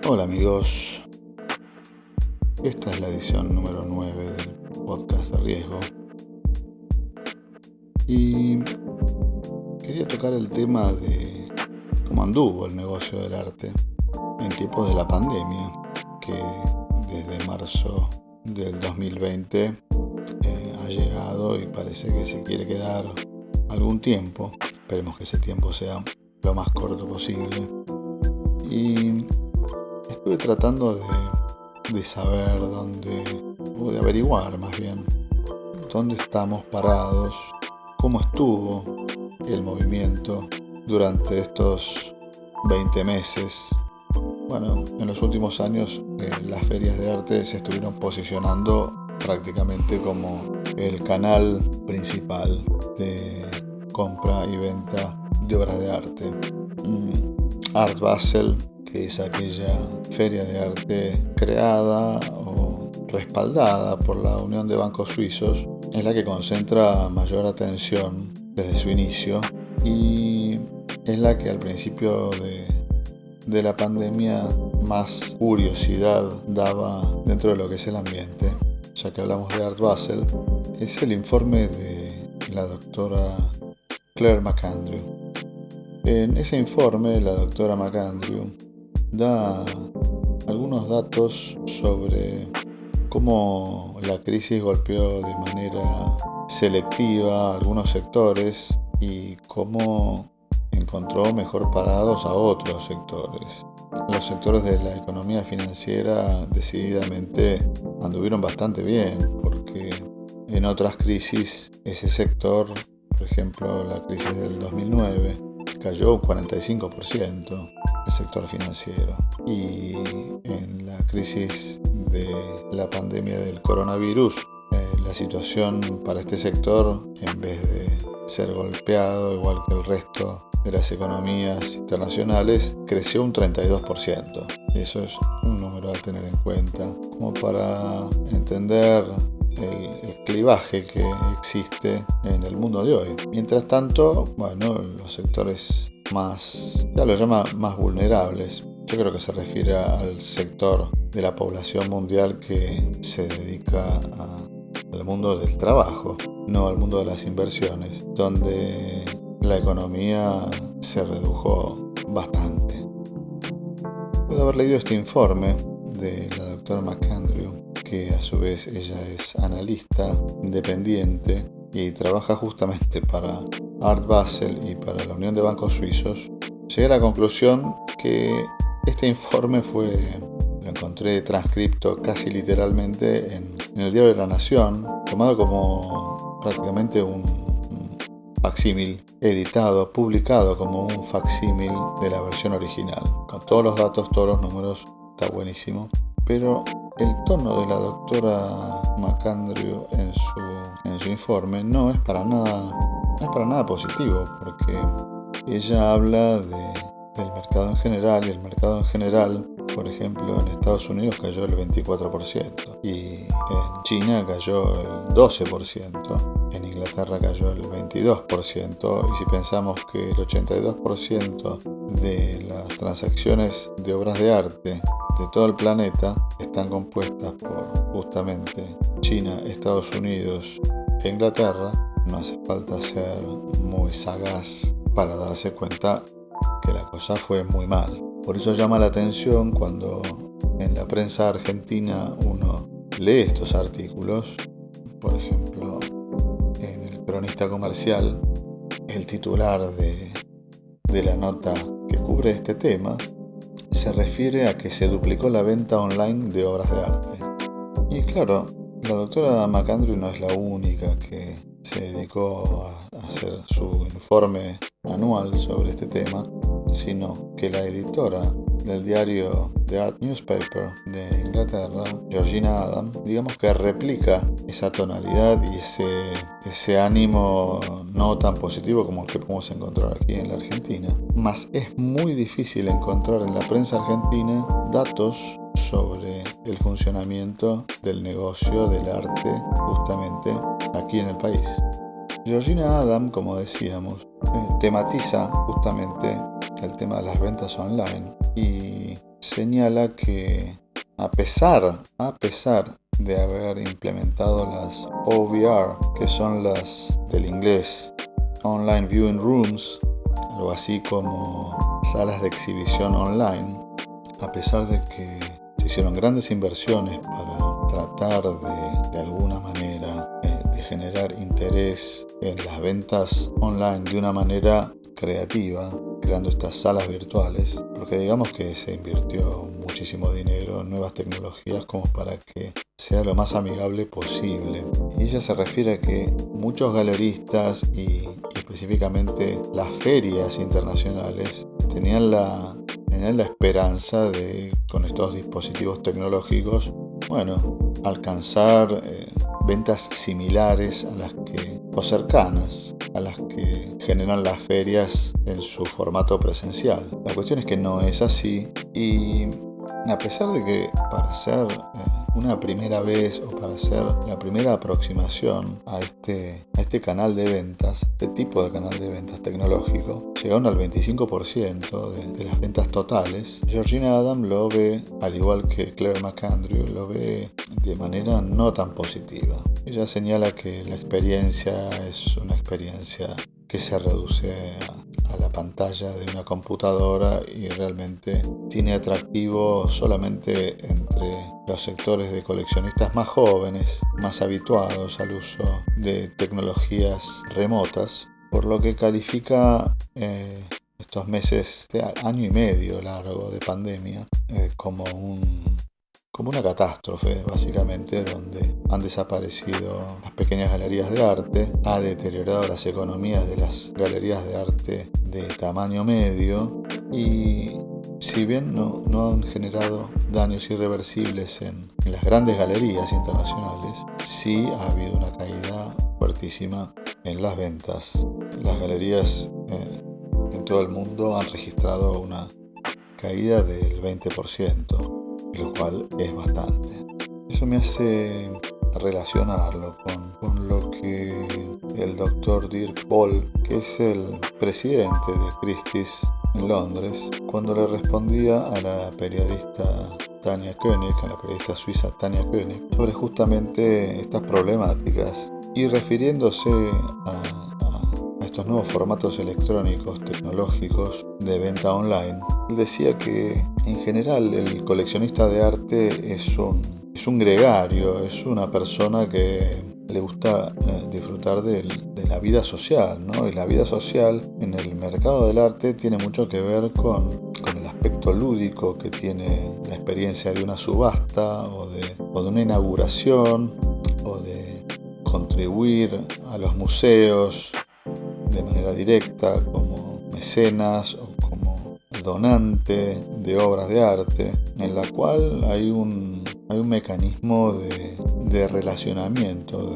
Hola amigos, esta es la edición número 9 del podcast de riesgo y quería tocar el tema de cómo anduvo el negocio del arte en tiempos de la pandemia, que desde marzo del 2020 ha llegado y parece que se quiere quedar algún tiempo. Esperemos que ese tiempo sea lo más corto posible. Y estuve tratando de saber o de averiguar más bien, dónde estamos parados, cómo estuvo el movimiento durante estos 20 meses. Bueno, en los últimos años las ferias de arte se estuvieron posicionando prácticamente como el canal principal de compra y venta de obras de arte. Art Basel, que es aquella feria de arte creada o respaldada por la Unión de Bancos Suizos, es la que concentra mayor atención desde su inicio y es la que al principio de la pandemia más curiosidad daba dentro de lo que es el ambiente. Ya que hablamos de Art Basel, es el informe de la doctora Claire McAndrew. En ese informe, la doctora McAndrew da algunos datos sobre cómo la crisis golpeó de manera selectiva a algunos sectores y cómo encontró mejor parados a otros sectores. Los sectores de la economía financiera decididamente anduvieron bastante bien, porque en otras crisis ese sector, por ejemplo la crisis del 2009, cayó un 45% el sector financiero, y en la crisis de la pandemia del coronavirus la situación para este sector, en vez de ser golpeado igual que el resto de las economías internacionales, creció un 32%. Eso es un número a tener en cuenta como para entender el clivaje que existe en el mundo de hoy. Mientras tanto, los sectores ya lo llama más vulnerables, yo creo que se refiere al sector de la población mundial que se dedica al mundo del trabajo, no al mundo de las inversiones, donde la economía se redujo bastante. Puedo haber leído este informe de la doctora McAndrew, que a su vez ella es analista independiente y trabaja justamente para Art Basel y para la Unión de Bancos Suizos. Llegué a la conclusión que este informe lo encontré transcripto casi literalmente en el diario de la Nación, tomado como prácticamente un facsímil, editado, publicado como un facsímil de la versión original, con todos los datos, todos los números. Está buenísimo, pero el tono de la doctora McAndrew en su informe no es para nada positivo, porque ella habla del mercado en general, y el mercado en general, por ejemplo, en Estados Unidos cayó el 24%, y en China cayó el 12%, en Inglaterra cayó el 22%, y si pensamos que el 82% de las transacciones de obras de arte de todo el planeta están compuestas por justamente China, Estados Unidos e Inglaterra, no hace falta ser muy sagaz para darse cuenta que la cosa fue muy mal. Por eso llama la atención cuando en la prensa argentina uno lee estos artículos. Por ejemplo, en el Cronista Comercial, el titular de la nota que cubre este tema se refiere a que se duplicó la venta online de obras de arte. Y claro, la doctora McAndrew no es la única que se dedicó a hacer su informe anual sobre este tema, sino que la editora del diario The Art Newspaper de Inglaterra, Georgina Adam, digamos que replica esa tonalidad y ese ánimo no tan positivo como el que podemos encontrar aquí en la Argentina. Mas es muy difícil encontrar en la prensa argentina datos sobre el funcionamiento del negocio del arte justamente aquí en el país. Georgina Adam, como decíamos, tematiza justamente el tema de las ventas online y señala que a pesar de haber implementado las OVR, que son las del inglés Online Viewing Rooms, algo así como salas de exhibición online, a pesar de que se hicieron grandes inversiones para tratar de alguna manera de generar interés en las ventas online de una manera creativa, creando estas salas virtuales, porque digamos que se invirtió muchísimo dinero en nuevas tecnologías como para que sea lo más amigable posible. Y ella se refiere a que muchos galeristas y específicamente las ferias internacionales tenían la esperanza de, con estos dispositivos tecnológicos, alcanzar ventas similares a las que, o cercanas a las que generan las ferias en su formato presencial. La cuestión es que no es así, y a pesar de que para hacer una primera vez o para hacer la primera aproximación a este canal de ventas, este tipo de canal de ventas tecnológico, llegaron al 25% de las ventas totales, Georgina Adam lo ve, al igual que Claire McAndrew, lo ve de manera no tan positiva. Ella señala que la experiencia es una experiencia que se reduce a la pantalla de una computadora y realmente tiene atractivo solamente entre los sectores de coleccionistas más jóvenes, más habituados al uso de tecnologías remotas, por lo que califica estos meses, este año y medio largo de pandemia, como una catástrofe, básicamente, donde han desaparecido las pequeñas galerías de arte, ha deteriorado las economías de las galerías de arte de tamaño medio, y si bien no han generado daños irreversibles en las grandes galerías internacionales, sí ha habido una caída fuertísima en las ventas. Las galerías en todo el mundo han registrado una caída del 20%. Lo cual es bastante. Eso me hace relacionarlo con lo que el Dr. Dirk Ball, que es el presidente de Christie's en Londres, cuando le respondía a la periodista Tania Koenig, a la periodista suiza Tania Koenig, sobre justamente estas problemáticas, y refiriéndose a estos nuevos formatos electrónicos tecnológicos de venta online, él decía que en general el coleccionista de arte es un gregario, es una persona que le gusta disfrutar de la vida social, ¿no? Y la vida social en el mercado del arte tiene mucho que ver con el aspecto lúdico que tiene la experiencia de una subasta o de una inauguración, o de contribuir a los museos de manera directa como mecenas o como donante de obras de arte, en la cual hay un mecanismo de relacionamiento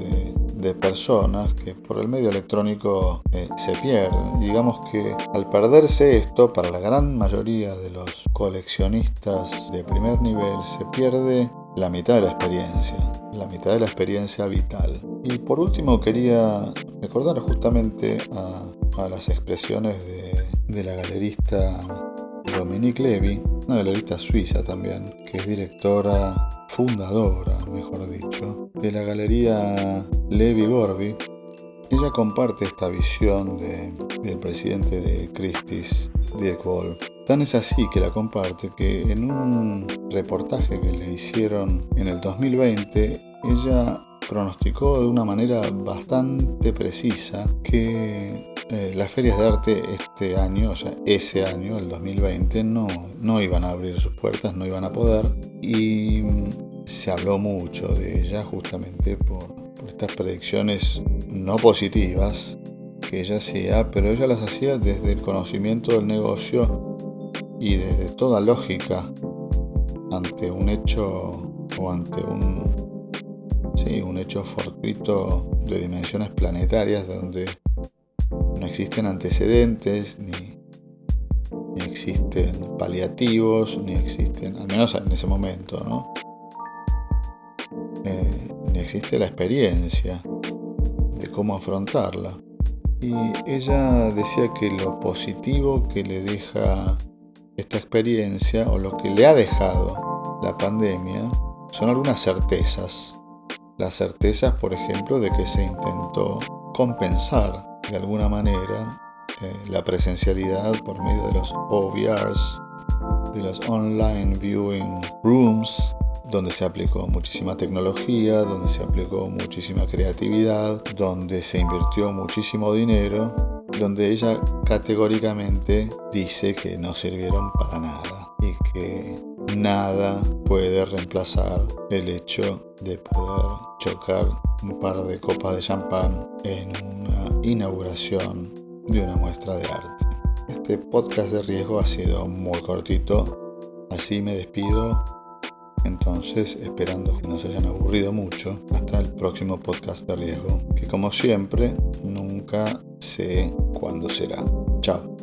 de personas que por el medio electrónico se pierden. Y digamos que al perderse esto, para la gran mayoría de los coleccionistas de primer nivel se pierde la mitad de la experiencia vital. Y por último quería recordar justamente a las expresiones de la galerista Dominique Levy, una galerista suiza también, que es fundadora, mejor dicho, de la galería Levy Gorby. Ella comparte esta visión del presidente de Christie's, Dirk Ball. Tan es así que la comparte que en un reportaje que le hicieron en el 2020, ella pronosticó de una manera bastante precisa que las ferias de arte este año, o sea, ese año, el 2020, no iban a abrir sus puertas, no iban a poder, y se habló mucho de ella justamente por estas predicciones no positivas que ella hacía, pero ella las hacía desde el conocimiento del negocio y desde toda lógica ante un hecho o ante un hecho fortuito de dimensiones planetarias, donde no existen antecedentes, ni existen paliativos, ni existen, al menos en ese momento, ¿no? Ni existe la experiencia de cómo afrontarla. Y ella decía que lo positivo que le deja esta experiencia o lo que le ha dejado la pandemia son algunas certezas. Las certezas, por ejemplo, de que se intentó compensar de alguna manera la presencialidad por medio de los OVRs, de los Online Viewing Rooms, donde se aplicó muchísima tecnología, donde se aplicó muchísima creatividad, donde se invirtió muchísimo dinero, donde ella categóricamente dice que no sirvieron para nada y que nada puede reemplazar el hecho de poder chocar un par de copas de champán en una inauguración de una muestra de arte. Este podcast de riesgo ha sido muy cortito, así me despido. Entonces, esperando que no se hayan aburrido mucho, hasta el próximo podcast de riesgo, que como siempre, nunca sé cuándo será. Chao.